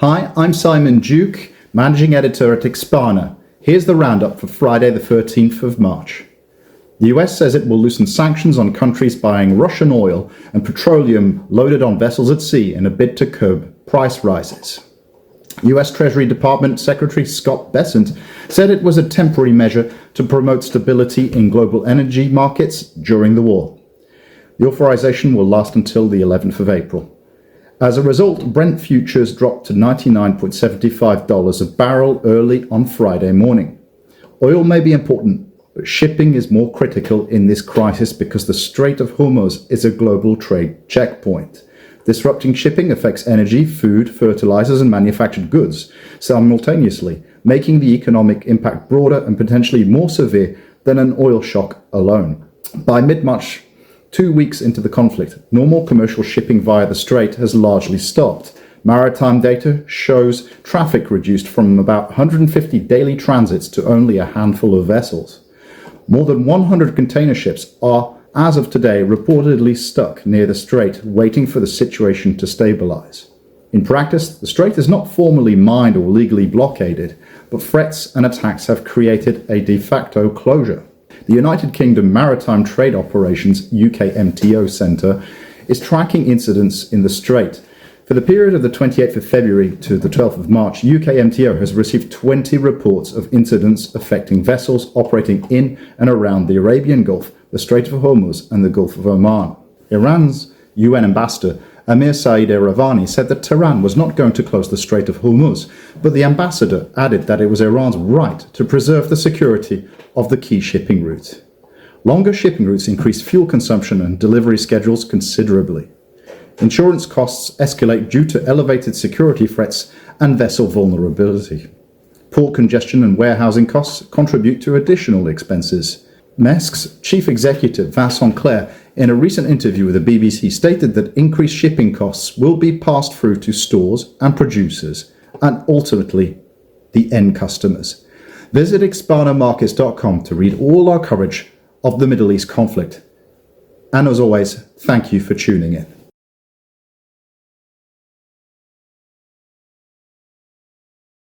Hi, I'm Simon Duke, Managing Editor at Expana. Here's the roundup for Friday the 13th of March. The US says it will loosen sanctions on countries buying Russian oil and petroleum loaded on vessels at sea in a bid to curb price rises. US Treasury Department Secretary Scott Bessent said it was a temporary measure to promote stability in global energy markets during the war. The authorization will last until the 11th of April. As a result, Brent futures dropped to $99.75 a barrel early on Friday morning. Oil may be important, but shipping is more critical in this crisis because the Strait of Hormuz is a global trade checkpoint. Disrupting shipping affects energy, food, fertilizers, and manufactured goods simultaneously, making the economic impact broader and potentially more severe than an oil shock alone. By mid-March, 2 weeks into the conflict, normal commercial shipping via the strait has largely stopped. Maritime data shows traffic reduced from about 150 daily transits to only a handful of vessels. More than 100 container ships are, as of today, reportedly stuck near the strait, waiting for the situation to stabilize. In practice, the strait is not formally mined or legally blockaded, but threats and attacks have created a de facto closure. The United Kingdom Maritime Trade Operations UKMTO Centre is tracking incidents in the strait. For the period of the 28th of February to the 12th of March, UKMTO has received 20 reports of incidents affecting vessels operating in and around the Arabian Gulf, the Strait of Hormuz and the Gulf of Oman. Iran's UN ambassador Amir Saeed Eravani said that Tehran was not going to close the Strait of Hormuz, but the ambassador added that it was Iran's right to preserve the security of the key shipping route. Longer shipping routes increase fuel consumption and delivery schedules considerably. Insurance costs escalate due to elevated security threats and vessel vulnerability. Port congestion and warehousing costs contribute to additional expenses. Maersk's chief executive, Vincent Clerc, in a recent interview with the BBC, stated that increased shipping costs will be passed through to stores and producers, and ultimately the end customers. Visit expanamarkets.com to read all our coverage of the Middle East conflict. And as always, thank you for tuning in.